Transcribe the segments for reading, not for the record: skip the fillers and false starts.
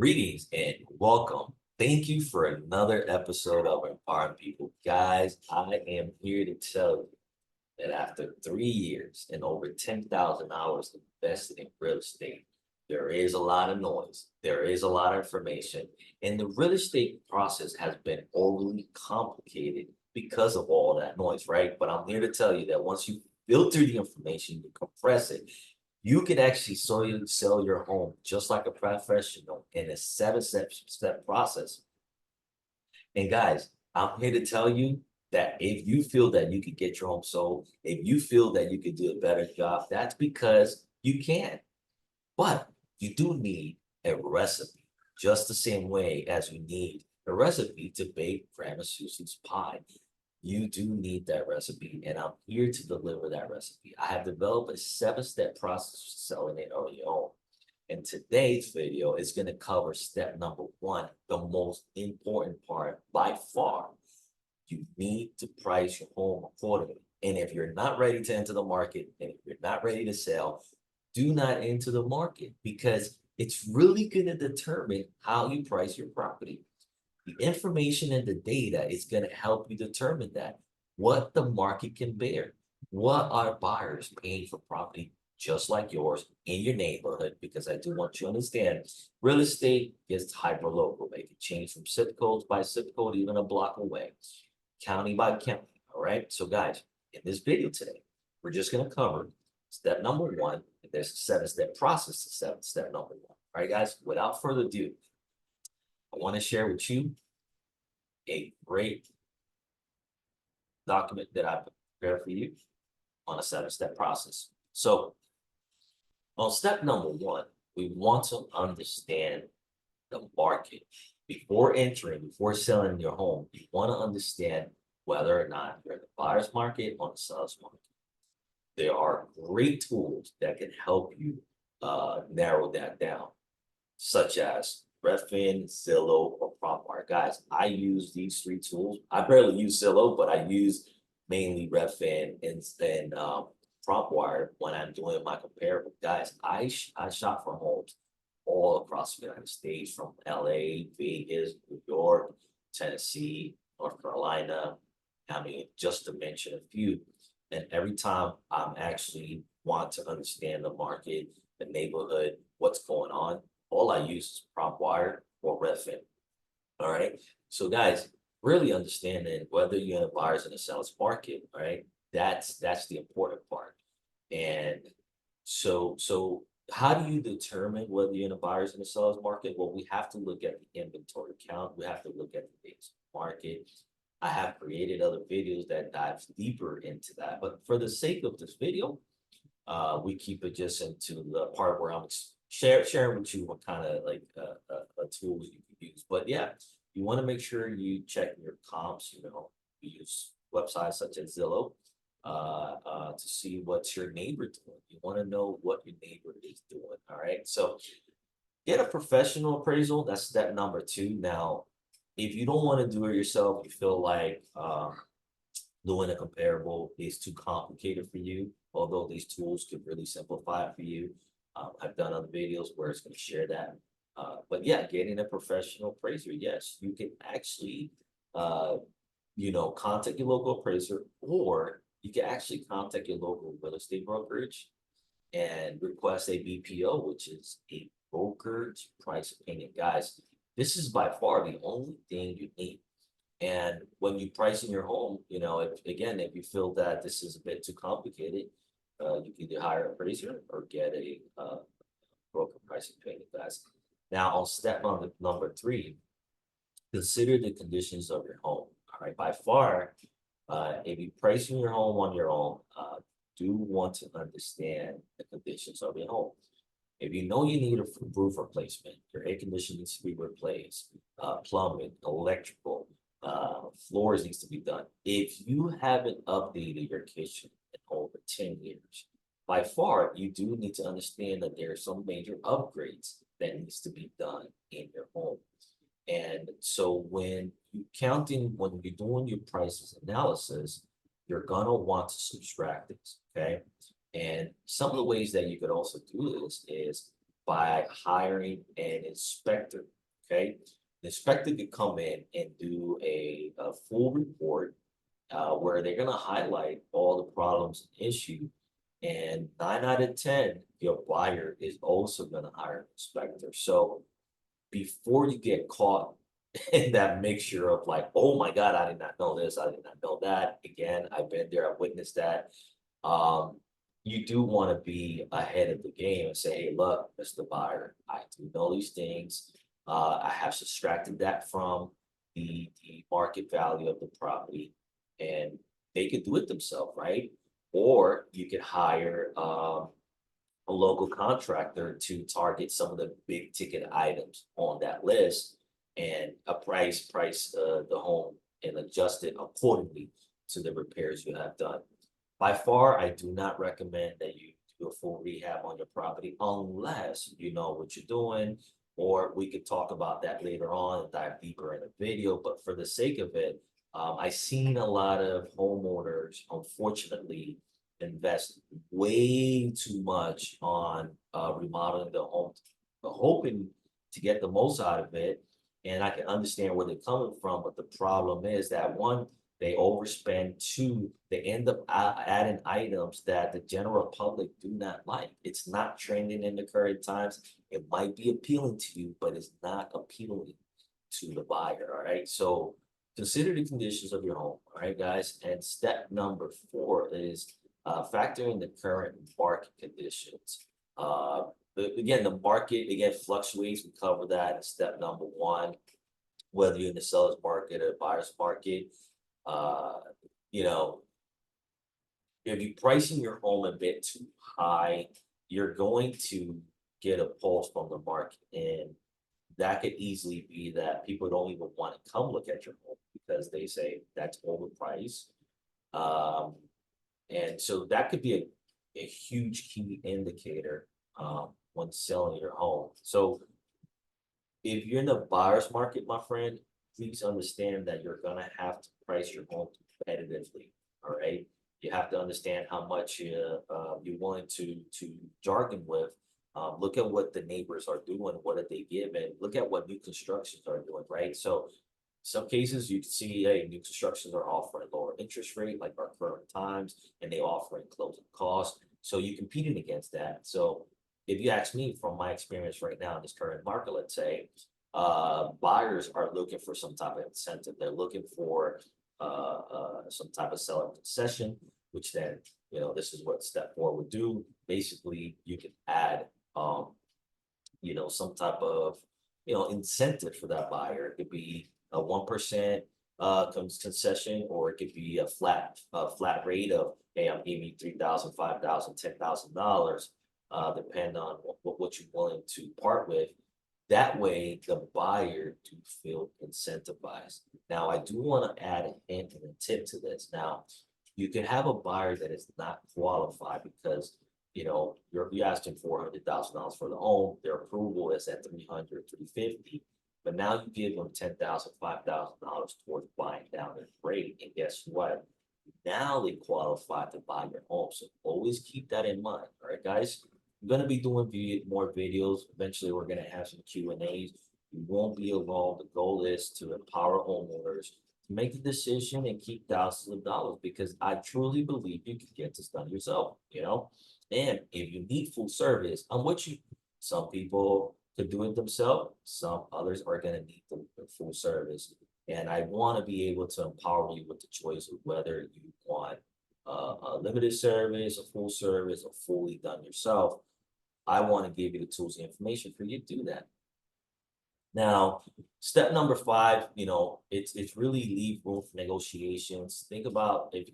Greetings and welcome. Thank you for another episode of Empowering People. Guys, I am here to tell you that after 3 years and over 10,000 hours invested in real estate, there is a lot of noise, there is a lot of information, and the real estate process has been overly complicated because of all that noise, right? But I'm here to tell you that once you filter the information, you compress it, you can actually sell your home just like a professional in a seven step process. And guys, I'm here to tell you that if you feel that you could get your home sold, if you feel that you could do a better job, that's because you can. But you do need a recipe, just the same way as you need a recipe to bake Massachusetts pie. You do need that recipe, and I'm here to deliver that recipe. I have developed a seven-step process for selling it on your own. And today's video is going to cover step number one, the most important part by far. You need to price your home accordingly. And if you're not ready to enter the market, and if you're not ready to sell, do not enter the market because it's really going to determine how you price your property. The information and the data is going to help you determine that what the market can bear. What are buyers paying for property just like yours in your neighborhood? Because I do want you to understand real estate is hyper local. It can change from zip code by zip code, even a block away, county by county. All right. So, guys, in this video today, we're just going to cover step number one. There's a seven-step process to step number one. All right, guys, without further ado, I want to share with you a great document that I prepared for you on a seven-step process. So on step number one, we want to understand the market. Before selling your home, you want to understand whether or not you're in the buyer's market or the seller's market. There are great tools that can help you narrow that down, such as Redfin, Zillow, or PropWire. Guys, I use these three tools. I barely use Zillow, but I use mainly Redfin and PropWire when I'm doing my comparable. Guys, I shop for homes all across the United States, from LA, Vegas, New York, Tennessee, North Carolina. I mean, just to mention a few. And every time I'm actually want to understand the market, the neighborhood, what's going on, all I use is PropWire or Redfin. All right. So guys, really understanding whether you're in a buyer's and a seller's market, all right? That's the important part. And so how do you determine whether you're in a buyer's and a seller's market? Well, we have to look at the inventory count. We have to look at the days market. I have created other videos that dives deeper into that. But for the sake of this video, we keep it just into the part where I'm sharing with you what kind of like tools you can use. But yeah, you want to make sure you check your comps. You use websites such as Zillow to see what's your neighbor doing. You want to know what your neighbor is doing. All right. So get a professional appraisal. That's step number two. Now, if you don't want to do it yourself, you feel like doing a comparable is too complicated for you, although these tools could really simplify it for you. I've done other videos where it's going to share that. But yeah, getting a professional appraiser, yes, you can actually, contact your local appraiser, or you can actually contact your local real estate brokerage and request a BPO, which is a brokerage price opinion. Guys, this is by far the only thing you need. And when you price in your home, if you feel that this is a bit too complicated, you can either hire an appraiser or get a broker pricing opinion, guys. Now, on step number three, consider the conditions of your home. All right, by far, if you're pricing your home on your own, do want to understand the conditions of your home. If you know you need a roof replacement, your air conditioning needs to be replaced, plumbing, electrical, floors needs to be done. If you haven't updated your kitchen in over 10 years, by far, you do need to understand that there are some major upgrades that needs to be done in your home. And so when you're doing your prices analysis, you're gonna want to subtract this, okay? And some of the ways that you could also do this is by hiring an inspector, okay? The inspector could come in and do a full report where they're gonna highlight all the problems and issues. And 9 out of 10, your buyer is also gonna hire an inspector. So before you get caught in that mixture of like, oh my God, I did not know this, I did not know that. Again, I've been there, I've witnessed that. Um, you do want to be ahead of the game and say, hey, look, Mr. Buyer, I do know these things. I have subtracted that from the market value of the property, and they could do it themselves, right? Or you could hire a local contractor to target some of the big ticket items on that list and price the home and adjust it accordingly to the repairs you have done. By far, I do not recommend that you do a full rehab on your property unless you know what you're doing, or we could talk about that later on and dive deeper in the video. But for the sake of it, I've seen a lot of homeowners, unfortunately, invest way too much on remodeling the home, hoping to get the most out of it. And I can understand where they're coming from, but the problem is that one, they overspend. Two, they end up adding items that the general public do not like. It's not trending in the current times. It might be appealing to you, but it's not appealing to the buyer. All right. So consider the conditions of your home. All right, guys. And step number 4 is factor in the current market conditions. Again, the market again fluctuates. We cover that in step number 1. Whether you're in the seller's market or buyer's market, you know, if you're pricing your home a bit too high, you're going to get a pulse from the market, and that could easily be that people don't even want to come look at your home because they say that's overpriced. Um, and so that could be a huge key indicator when selling your home. So if you're in the buyer's market, my friend, please understand that you're gonna have to price your home competitively. All right, you have to understand how much you're willing to jargon with. Look at what the neighbors are doing, what are they giving? Look at what new constructions are doing, right? So some cases you can see, hey, new constructions are offering lower interest rate, like our current times, and they offering closing costs. So you're competing against that. So if you ask me from my experience right now in this current market, let's say, buyers are looking for some type of incentive. They're looking for some type of seller concession, which then, this is what step 4 would do. Basically, you can add, some type of, incentive for that buyer. It could be a 1% concession, or it could be a flat rate of, hey, I'm giving you $3,000, $5,000, $10,000, depend on what you're willing to part with. That way, the buyer do feel incentivized. Now, I do want to add a hint and a tip to this. Now, you can have a buyer that is not qualified because you're asking $400,000 for the home. Their approval is at 300, 350. But now you give them $10,000, $5,000 towards buying down their rate. And guess what? Now they qualify to buy your home. So always keep that in mind. All right, guys? I'm going to be doing more videos. Eventually, we're going to have some Q&As. You won't be alone. The goal is to empower homeowners to make the decision and keep thousands of dollars, because I truly believe you can get this done yourself, And if you need full service, I'm with you. Some people could do it themselves. Some others are going to need the full service. And I want to be able to empower you with the choice of whether you want a limited service, a full service, or fully done yourself. I want to give you the tools and information for you to do that. Now, step number 5, it's really leave room for negotiations. Think about if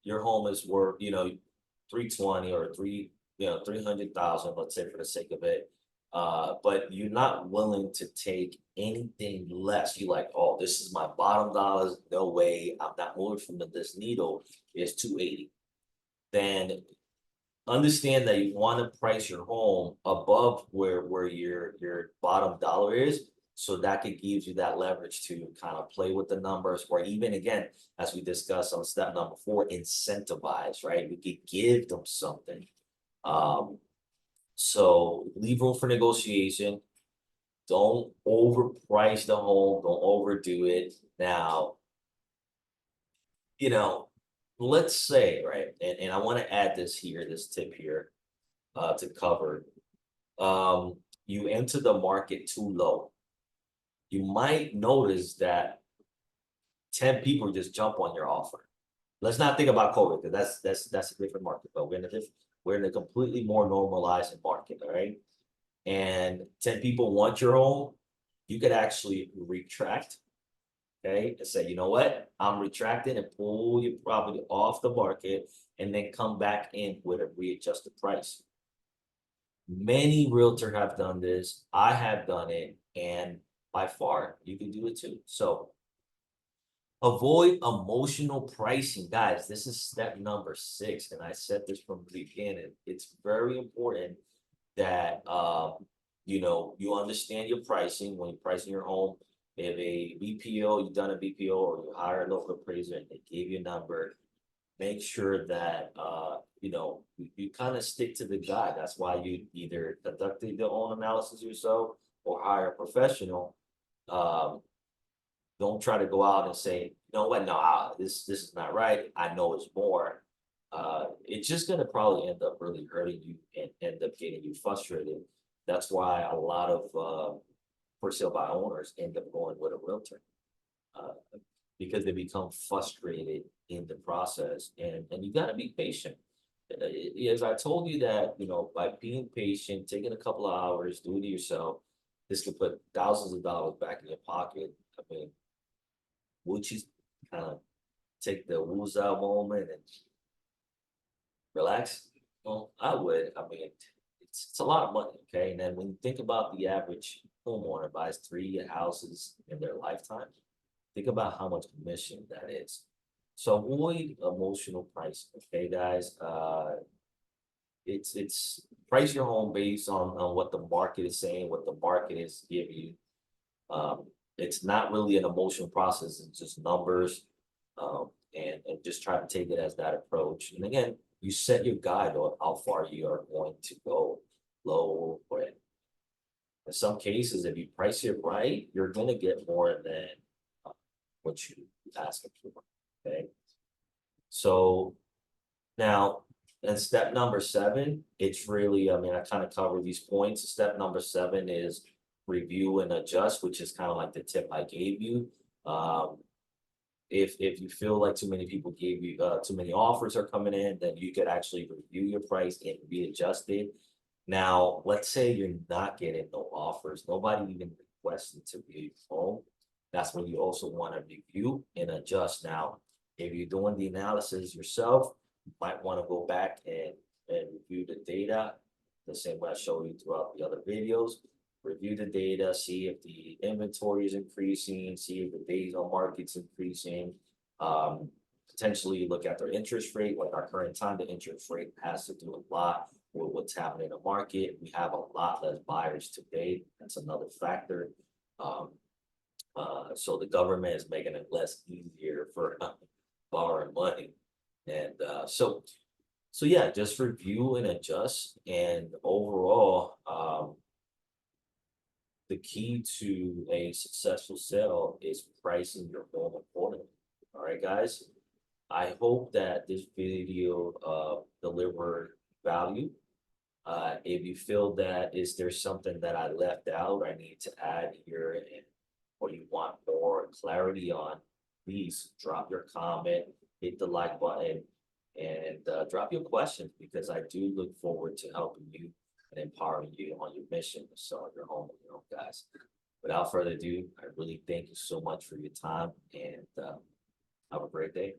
your home is worth, 320 or 300,000, let's say for the sake of it. But you're not willing to take anything less. You're like, oh, this is my bottom dollars. No way. I'm not moving from this needle. Is 280. Then understand that you want to price your home above where your bottom dollar is. So that could give you that leverage to kind of play with the numbers, or even again, as we discussed on step number 4, incentivize, right? We could give them something. So leave room for negotiation. Don't overprice the home, don't overdo it. Now, you know, let's say, right, and I want to add this here, this tip here, to cover. You enter the market too low. You might notice that 10 people just jump on your offer. Let's not think about COVID, because that's a different market, but we're in a completely more normalized market, all right? And 10 people want your home, you could actually retract, okay, and say, you know what, I'm retracting, and pull your property off the market, and then come back in with a readjusted price. Many realtors have done this. I have done it, and by far, you can do it too. So avoid emotional pricing, guys. This is step number 6, and I said this from the beginning. It's very important that you understand your pricing when you're pricing your home. If a BPO, you've done a BPO, or you hire a local appraiser and they gave you a number, make sure that you kind of stick to the guide. That's why you either conducted your own analysis yourself or hire a professional. Um, don't try to go out and say, you know what, no, this is not right. I know it's more. It's just gonna probably end up really hurting you and end up getting you frustrated. That's why a lot of for sale by owners end up going with a realtor. Uh, because they become frustrated in the process, and you got to be patient. As I told you that, by being patient, taking a couple of hours, doing it yourself, this could put thousands of dollars back in your pocket. I mean, would you kind of take the woos out moment and relax? Well, I would. I mean, it's a lot of money, okay? And then when you think about the average homeowner buys 3 houses in their lifetime, think about how much commission that is. So avoid emotional pricing, okay, guys? It's price your home based on what the market is saying, what the market is giving you. It's not really an emotional process, it's just numbers. And just try to take it as that approach. And again, you set your guide on how far you are going to go, low or in some cases, if you price it right, you're gonna get more than uh, what you asking for. Okay. So now, in step number 7, it's really, I mean, I kind of covered these points. Step number 7 is review and adjust, which is kind of like the tip I gave you. Um, if you feel like too many people gave you too many offers are coming in, then you could actually review your price and readjust it. Now, let's say you're not getting no offers, nobody even requested to view your home. That's when you also want to review and adjust. Now, if you're doing the analysis yourself, you might want to go back and review the data the same way I showed you throughout the other videos. Review the data, see if the inventory is increasing, see if the days on market's increasing. Potentially look at their interest rate. Like our current time, the interest rate has to do a lot with what's happening in the market. We have a lot less buyers today. That's another factor. Um, so the government is making it less easier for borrowing money. And so yeah, just review and adjust. And overall, the key to a successful sale is pricing your home accordingly. All right, guys. I hope that this video delivered value. If you feel that is there something that I left out, I need to add here, or you want more clarity on, please drop your comment, hit the like button, and drop your questions, because I do look forward to helping you and empowering you on your mission to sell your home on your own, guys. Without further ado, I really thank you so much for your time, and have a great day.